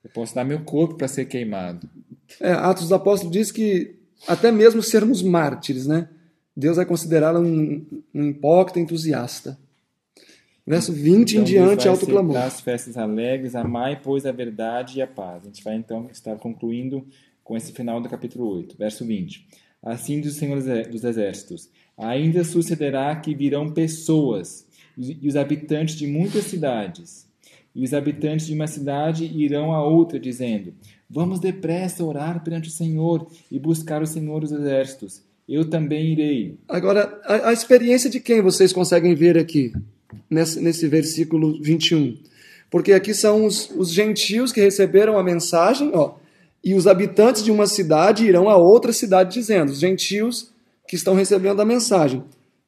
B: Eu posso dar meu corpo para ser queimado.
A: Atos dos Apóstolos diz que até mesmo sermos mártires, né? Deus vai considerá-lo um hipócrita entusiasta. Verso 20
B: Então,
A: em diante,
B: Deus
A: alto
B: vai
A: clamor.
B: aceitar as festas alegres, amai, pois, a verdade e a paz. A gente vai, então, estar concluindo com esse final do capítulo 8, verso 20. Assim diz o Senhor dos Exércitos, ainda sucederá que virão pessoas, e os habitantes de muitas cidades, e os habitantes de uma cidade irão a outra, dizendo, vamos depressa orar perante o Senhor e buscar o Senhor dos Exércitos. Eu também irei.
A: Agora, a experiência de quem vocês conseguem ver aqui, nesse versículo 21? Porque aqui são os gentios que receberam a mensagem, e os habitantes de uma cidade irão a outra cidade dizendo, os gentios que estão recebendo a mensagem.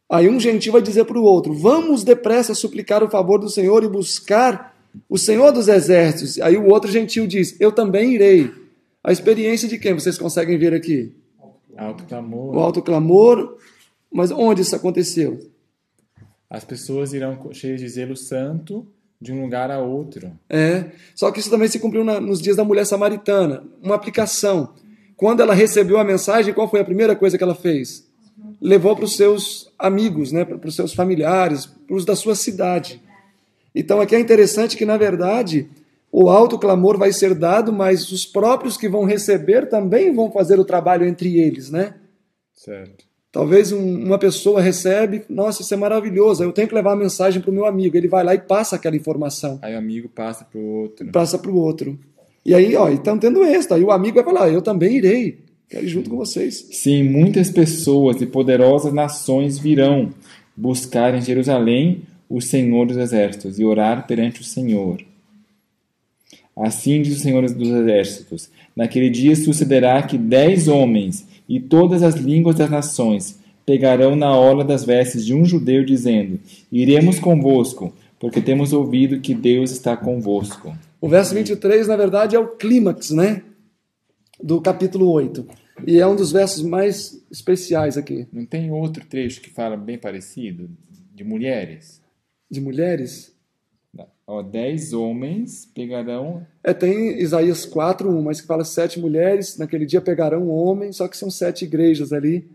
A: Aí um gentio vai dizer para o outro, vamos depressa suplicar o favor do Senhor e buscar o Senhor dos Exércitos. Aí o outro gentio diz, eu também irei. A experiência de quem vocês conseguem ver aqui?
B: Alto clamor.
A: O alto clamor, mas onde isso aconteceu?
B: As pessoas irão cheias de zelo santo de um lugar a outro.
A: Só que isso também se cumpriu nos dias da mulher samaritana. Uma aplicação. Quando ela recebeu a mensagem, qual foi a primeira coisa que ela fez? Levou para os seus amigos, né, para os seus familiares, para os da sua cidade. Então aqui é interessante que, na verdade, o alto clamor vai ser dado, mas os próprios que vão receber também vão fazer o trabalho entre eles, né?
B: Certo.
A: Talvez uma pessoa recebe, nossa, isso é maravilhoso, eu tenho que levar a mensagem para o meu amigo. Ele vai lá e passa aquela informação.
B: Aí o amigo passa para o outro.
A: Passa para o outro. E aí, estão tendo êxito. Aí o amigo vai falar, eu também irei. Quero ir junto com vocês.
B: Sim, muitas pessoas e poderosas nações virão buscar em Jerusalém o Senhor dos Exércitos e orar perante o Senhor. Assim diz o Senhor dos Exércitos, naquele dia sucederá que 10 homens e todas as línguas das nações pegarão na orla das vestes de um judeu, dizendo, iremos convosco, porque temos ouvido que Deus está convosco.
A: O verso 23, na verdade, é o clímax, né, do capítulo 8. E é um dos versos mais especiais aqui.
B: Não tem outro trecho que fala bem parecido? De mulheres?
A: De mulheres?
B: 10 homens pegarão...
A: Tem Isaías 4:1, mas que fala 7 mulheres, naquele dia pegarão um homem, só que são 7 igrejas ali.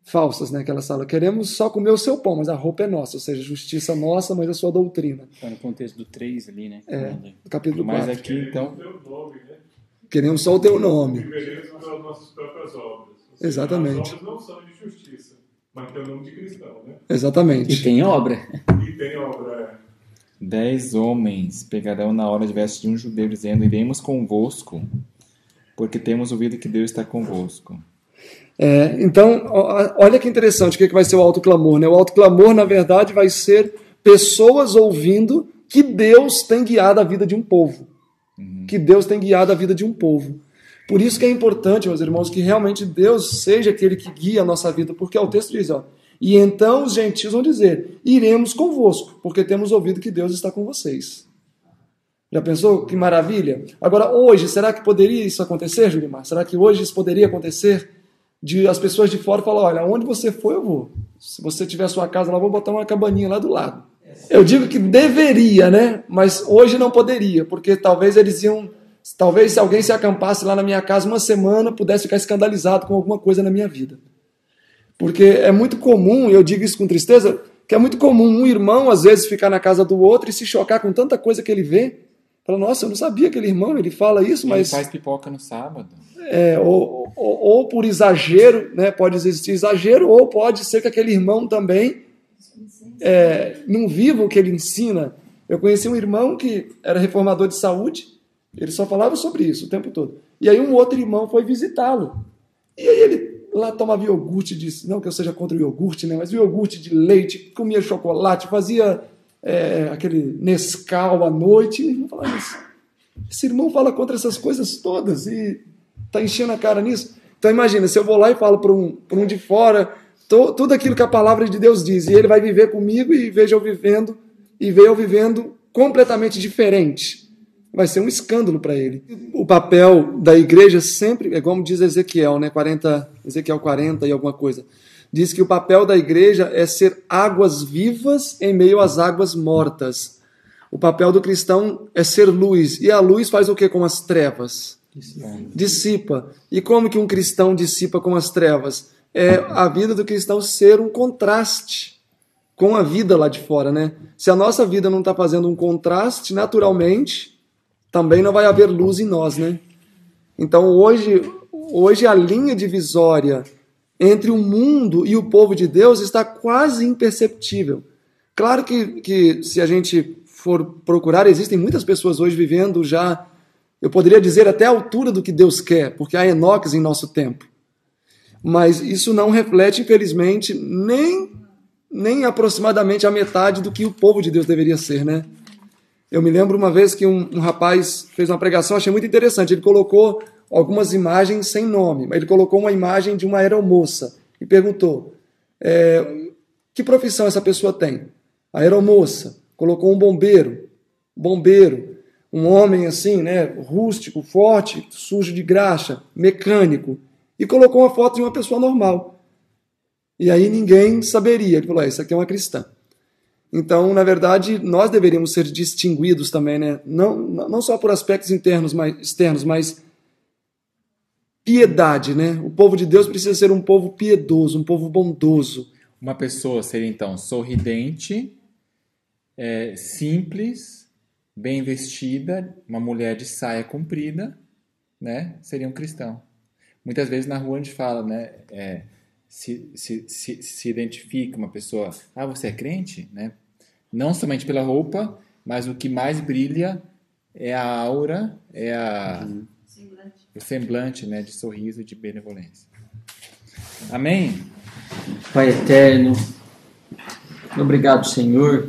A: falsas, né? Que elas falam, queremos só comer o seu pão, mas a roupa é nossa, ou seja, justiça nossa, mas a sua doutrina.
E: Está no contexto do 3 ali, né?
A: No capítulo 4.
B: Mas aqui, então...
A: Queremos só o teu nome.
F: Viveremos pelas nossas próprias obras.
A: Exatamente.
F: As obras não são de justiça, mas tem o nome de cristão, né?
A: Exatamente.
E: E tem obra.
F: E tem obra...
B: 10 homens pegarão na hora de vestes de um judeu, dizendo, iremos convosco, porque temos ouvido que Deus está convosco.
A: Então, olha que interessante o que vai ser o autoclamor, né? O autoclamor, na verdade, vai ser pessoas ouvindo que Deus tem guiado a vida de um povo. Que Deus tem guiado a vida de um povo. Por isso que é importante, meus irmãos, que realmente Deus seja aquele que guia a nossa vida, porque o texto diz, e então os gentios vão dizer, iremos convosco, porque temos ouvido que Deus está com vocês. Já pensou? Que maravilha! Agora, hoje, será que poderia isso acontecer, Julimar? Será que hoje isso poderia acontecer? De as pessoas de fora falar, olha, onde você for, eu vou. Se você tiver a sua casa lá, vou botar uma cabaninha lá do lado. Eu digo que deveria, né? Mas hoje não poderia, porque talvez se alguém se acampasse lá na minha casa uma semana, pudesse ficar escandalizado com alguma coisa na minha vida. Porque é muito comum, e eu digo isso com tristeza, que é muito comum um irmão, às vezes, ficar na casa do outro e se chocar com tanta coisa que ele vê. Fala, nossa, eu não sabia que aquele irmão, ele fala isso, mas...
B: Ele faz pipoca no sábado.
A: Ou por exagero, né? Pode existir exagero, ou pode ser que aquele irmão também não viva o que ele ensina. Eu conheci um irmão que era reformador de saúde, ele só falava sobre isso o tempo todo. E aí um outro irmão foi visitá-lo. E aí ele lá tomava iogurte, disse, não que eu seja contra o iogurte, né? Mas iogurte de leite, comia chocolate, fazia aquele Nescau à noite. E o irmão falava, esse irmão fala contra essas coisas todas e está enchendo a cara nisso. Então imagina, se eu vou lá e falo para um de fora tudo aquilo que a palavra de Deus diz, e ele vai viver comigo e veja eu vivendo completamente diferente. Vai ser um escândalo para ele. O papel da igreja sempre, é como diz Ezequiel, né? Ezequiel 40 e alguma coisa. Diz que o papel da igreja é ser águas vivas em meio às águas mortas. O papel do cristão é ser luz. E a luz faz o que com as trevas? Dissipa. E como que um cristão dissipa com as trevas? É a vida do cristão ser um contraste com a vida lá de fora, né? Se a nossa vida não está fazendo um contraste, naturalmente, também não vai haver luz em nós, né? Então, hoje a linha divisória entre o mundo e o povo de Deus está quase imperceptível. Claro que se a gente for procurar, existem muitas pessoas hoje vivendo já, eu poderia dizer até a altura do que Deus quer, porque há Enoques em nosso tempo. Mas isso não reflete, infelizmente, nem aproximadamente a metade do que o povo de Deus deveria ser, né? Eu me lembro uma vez que um rapaz fez uma pregação, achei muito interessante. Ele colocou algumas imagens sem nome, mas ele colocou uma imagem de uma aeromoça e perguntou, que profissão essa pessoa tem? A aeromoça. Colocou um bombeiro, um homem assim, né, rústico, forte, sujo de graxa, mecânico, e colocou uma foto de uma pessoa normal. E aí ninguém saberia. Ele falou, isso aqui é uma cristã. Então, na verdade, nós deveríamos ser distinguidos também, né? Não só por aspectos externos, mas piedade, né? O povo de Deus precisa ser um povo piedoso, um povo bondoso.
B: Uma pessoa seria, então, sorridente, simples, bem vestida, uma mulher de saia comprida, né? Seria um cristão. Muitas vezes na rua a gente fala, né? Se identifica uma pessoa, você é crente, né? Não somente pela roupa, mas o que mais brilha é a aura, o semblante, né, de sorriso e de benevolência. Amém?
E: Pai eterno, obrigado, Senhor,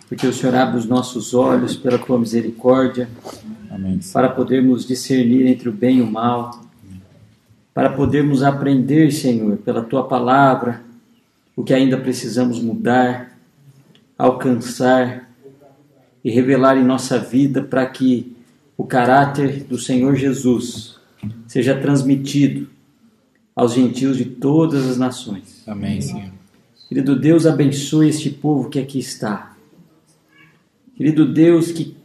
E: porque o Senhor abre os nossos olhos pela tua misericórdia.
B: Amém.
E: Para podermos discernir entre o bem e o mal, para podermos aprender, Senhor, pela tua palavra, o que ainda precisamos mudar, alcançar e revelar em nossa vida para que o caráter do Senhor Jesus seja transmitido aos gentios de todas as nações.
B: Amém, Senhor.
E: Querido Deus, abençoe este povo que aqui está. Querido Deus, que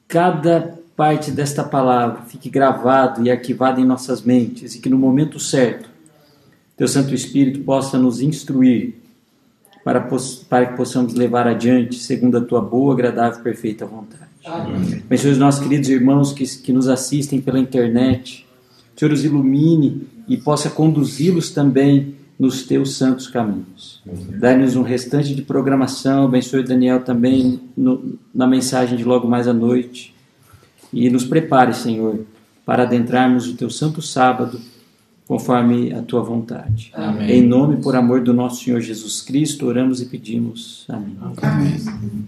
E: cada parte desta palavra fique gravado e arquivado em nossas mentes e que no momento certo Teu Santo Espírito possa nos instruir para que possamos levar adiante segundo a Tua boa, agradável e perfeita vontade. Abençoe os nossos queridos irmãos que nos assistem pela internet. Senhor, os ilumine e possa conduzi-los também nos Teus santos caminhos. Dá-nos um restante de programação. Abençoe o Daniel também na mensagem de logo mais à noite. E nos prepare, Senhor, para adentrarmos o Teu santo sábado conforme a Tua vontade.
B: Amém.
E: Em nome e por amor do nosso Senhor Jesus Cristo, oramos e pedimos. Amém.
A: Amém.